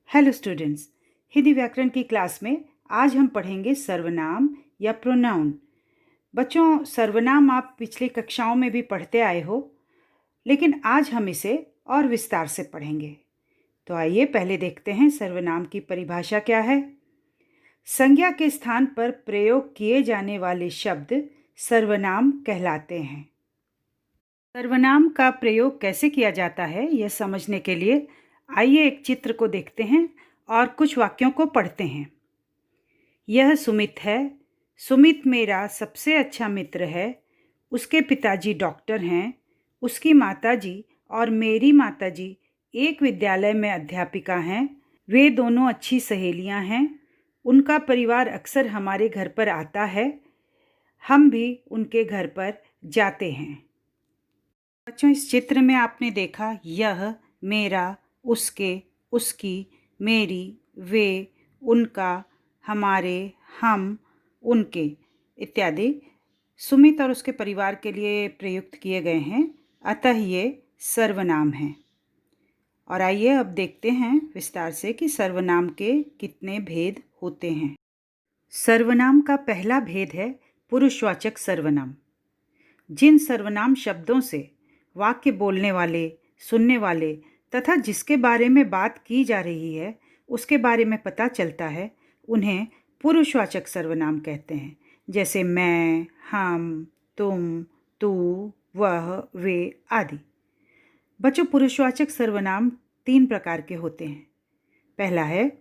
Hello students, Hindi व्याकरण की class में आज हम पढ़ेंगे सर्वनाम या प्रोनाउन। बच्चों, सर्वनाम आप पिछली कक्षाओं में भी पढ़ते आए हो, लेकिन आज हम इसे और विस्तार से पढ़ेंगे। तो आइए पहले देखते हैं सर्वनाम की परिभाषा क्या है। संज्ञा के स्थान पर प्रयोग किए जाने वाले शब्द सर्वनाम कहलाते हैं। सर्वनाम का प्रयोग कैसे किया जाता है, यह समझने के लिए आइए एक चित्र को देखते हैं और कुछ वाक्यों को पढ़ते हैं। यह सुमित है। सुमित मेरा सबसे अच्छा मित्र है। उसके पिताजी डॉक्टर हैं। उसकी माताजी और मेरी माताजी एक विद्यालय में अध्यापिका हैं। वे दोनों अच्छी सहेलियां हैं। उनका परिवार अक्सर हमारे घर पर आता है। हम भी उनके घर पर जाते हैं। बच्चों, इस चित्र में आपने देखा यह, मेरा, उसके, उसकी, मेरी, वे, उनका, हमारे, हम, उनके इत्यादि सुमित और उसके परिवार के लिए प्रयुक्त किए गए हैं, अतः ये सर्वनाम हैं। और आइए अब देखते हैं विस्तार से कि सर्वनाम के कितने भेद होते हैं। सर्वनाम का पहला भेद है पुरुषवाचक सर्वनाम। जिन सर्वनाम शब्दों से वाक्य बोलने वाले, सुनने वाले तथा जिसके बारे में बात की जा रही है उसके बारे में पता चलता है, उन्हें पुरुषवाचक सर्वनाम कहते हैं। जैसे मैं, हम, तुम, तू, वह, वे आदि। बच्चों, पुरुषवाचक सर्वनाम 3 प्रकार के होते हैं। पहला है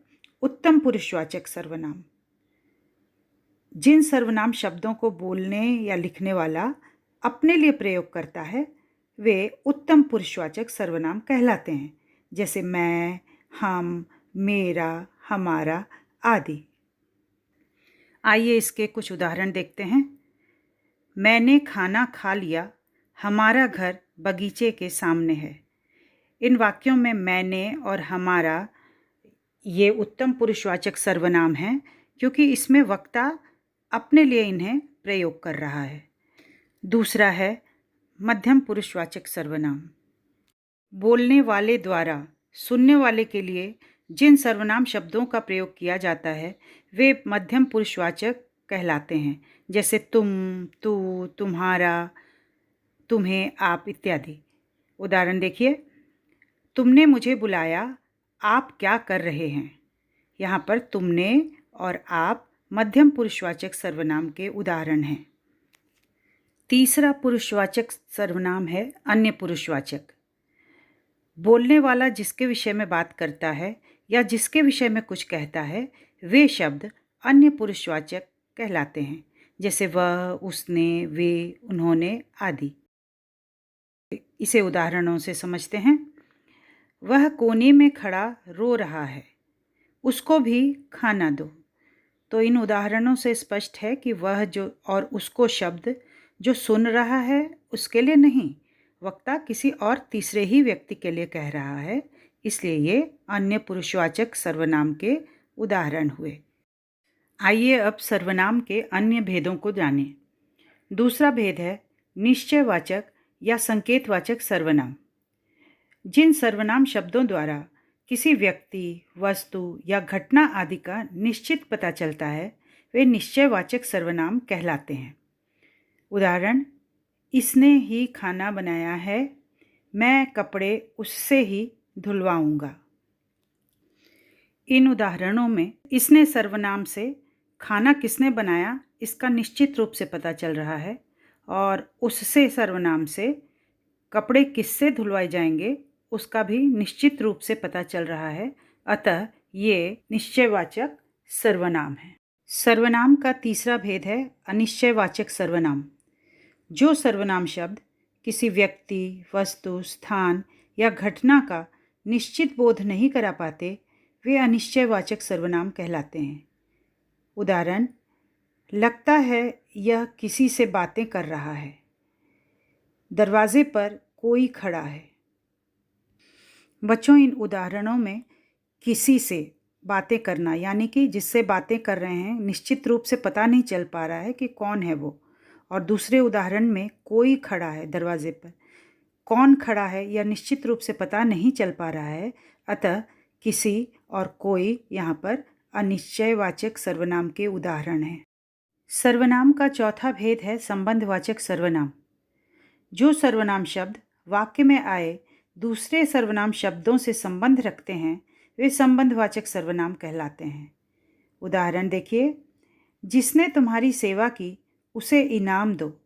उत्तम पुरुषवाचक सर्वनाम। जिन सर्वनाम शब्दों को बोलने या लिखने वाला अपने लिए प्रयोग करता है वे उत्तम पुरुषवाचक सर्वनाम कहलाते हैं। जैसे मैं, हम, मेरा, हमारा आदि। आइए इसके कुछ उदाहरण देखते हैं। मैंने खाना खा लिया। हमारा घर बगीचे के सामने है। इन वाक्यों में मैंने और हमारा ये उत्तम पुरुषवाचक सर्वनाम हैं, क्योंकि इसमें वक्ता अपने लिए इन्हें प्रयोग कर रहा है। दूसरा है मध्यम पुरुषवाचक सर्वनाम। बोलने वाले द्वारा सुनने वाले के लिए जिन सर्वनाम शब्दों का प्रयोग किया जाता है वे मध्यम पुरुषवाचक कहलाते हैं। जैसे तुम, तू, तुम्हारा, तुम्हें, आप इत्यादि। उदाहरण देखिए। तुमने मुझे बुलाया, आप क्या कर रहे हैं। यहाँ पर तुमने और आप मध्यम पुरुषवाचक सर्वनाम के उदाहरण हैं। तीसरा पुरुषवाचक सर्वनाम है अन्य पुरुषवाचक। बोलने वाला जिसके विषय में बात करता है या जिसके विषय में कुछ कहता है वे शब्द अन्य पुरुषवाचक कहलाते हैं। जैसे वह, उसने, वे, उन्होंने आदि। इसे उदाहरणों से समझते हैं। वह कोने में खड़ा रो रहा है, उसको भी खाना दो। तो इन उदाहरणों से स्पष्ट है कि वह जो और उसको शब्द जो सुन रहा है उसके लिए नहीं, वक्ता किसी और तीसरे ही व्यक्ति के लिए कह रहा है, इसलिए ये अन्य पुरुषवाचक सर्वनाम के उदाहरण हुए। आइए अब सर्वनाम के अन्य भेदों को जानें। दूसरा भेद है निश्चयवाचक या संकेतवाचक सर्वनाम। जिन सर्वनाम शब्दों द्वारा किसी व्यक्ति, वस्तु या घटना आदि का निश्चित पता चलता है वे निश्चयवाचक सर्वनाम कहलाते हैं। उदाहरण, इसने ही खाना बनाया है, मैं कपड़े उससे ही धुलवाऊंगा। इन उदाहरणों में इसने सर्वनाम से खाना किसने बनाया इसका निश्चित रूप से पता चल रहा है और उससे सर्वनाम से कपड़े किससे धुलवाए जाएंगे उसका भी निश्चित रूप से पता चल रहा है, अतः ये निश्चयवाचक सर्वनाम है। सर्वनाम का तीसरा भेद है अनिश्चयवाचक सर्वनाम। जो सर्वनाम शब्द किसी व्यक्ति, वस्तु, स्थान या घटना का निश्चित बोध नहीं करा पाते वे अनिश्चयवाचक सर्वनाम कहलाते हैं। उदाहरण, लगता है यह किसी से बातें कर रहा है, दरवाजे पर कोई खड़ा है। बच्चों, इन उदाहरणों में किसी से बातें करना यानी कि जिससे बातें कर रहे हैं निश्चित रूप से पता नहीं चल पा रहा है कि कौन है वो, और दूसरे उदाहरण में कोई खड़ा है दरवाजे पर, कौन खड़ा है यह निश्चित रूप से पता नहीं चल पा रहा है, अतः किसी और कोई यहाँ पर अनिश्चयवाचक सर्वनाम के उदाहरण हैं। सर्वनाम का चौथा भेद है संबंधवाचक सर्वनाम। जो सर्वनाम शब्द वाक्य में आए दूसरे सर्वनाम शब्दों से संबंध रखते हैं वे संबंधवाचक सर्वनाम कहलाते हैं। उदाहरण देखिए, जिसने तुम्हारी सेवा की उसे इनाम दो,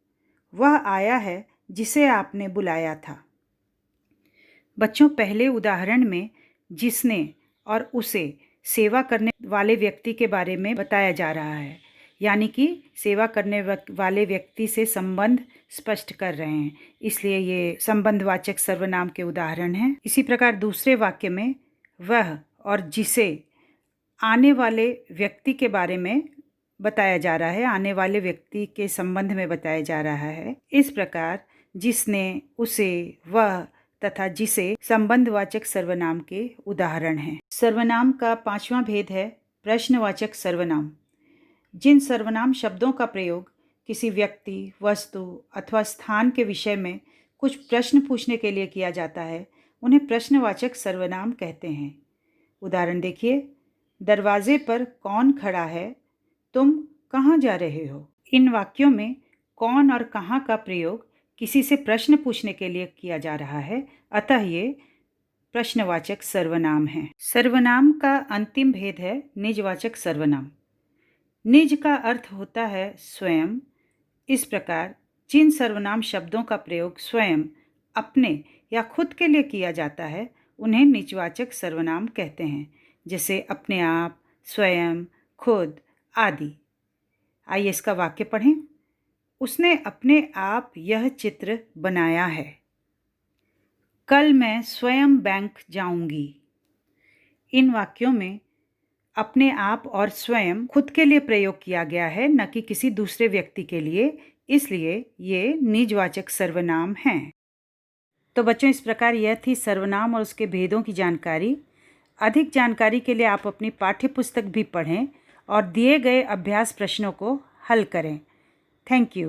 वह आया है जिसे आपने बुलाया था। बच्चों, पहले उदाहरण में जिसने और उसे सेवा करने वाले व्यक्ति के बारे में बताया जा रहा है, यानी कि सेवा करने वाले व्यक्ति से संबंध स्पष्ट कर रहे हैं, इसलिए ये संबंधवाचक सर्वनाम के उदाहरण हैं। इसी प्रकार दूसरे वाक्य में वह और जिसे आने वाले व्यक्ति के बारे में बताया जा रहा है, आने वाले व्यक्ति के संबंध में बताया जा रहा है। इस प्रकार जिसने, उसे, वह तथा जिसे संबंधवाचक सर्वनाम के उदाहरण हैं। सर्वनाम का पांचवां भेद है प्रश्नवाचक सर्वनाम। जिन सर्वनाम शब्दों का प्रयोग किसी व्यक्ति, वस्तु अथवा स्थान के विषय में कुछ प्रश्न पूछने के लिए किया जाता है उन्हें प्रश्नवाचक सर्वनाम कहते हैं। उदाहरण देखिए, दरवाजे पर कौन खड़ा है, तुम कहाँ जा रहे हो। इन वाक्यों में कौन और कहाँ का प्रयोग किसी से प्रश्न पूछने के लिए किया जा रहा है, अतः ये प्रश्नवाचक सर्वनाम है। सर्वनाम का अंतिम भेद है निजवाचक सर्वनाम। निज का अर्थ होता है स्वयं। इस प्रकार जिन सर्वनाम शब्दों का प्रयोग स्वयं, अपने या खुद के लिए किया जाता है उन्हें निजवाचक सर्वनाम कहते हैं, जैसे अपने आप, स्वयं, खुद आदि। आइए इसका वाक्य पढ़ें। उसने अपने आप यह चित्र बनाया है। कल मैं स्वयं बैंक जाऊंगी। इन वाक्यों में अपने आप और स्वयं खुद के लिए प्रयोग किया गया है, न कि किसी दूसरे व्यक्ति के लिए, इसलिए ये निजवाचक सर्वनाम हैं। तो बच्चों, इस प्रकार यह थी सर्वनाम और उसके भेदों की जानकारी। अधिक जानकारी के लिए आप अपनी पाठ्य पुस्तक भी पढ़ें और दिए गए अभ्यास प्रश्नों को हल करें। Thank you.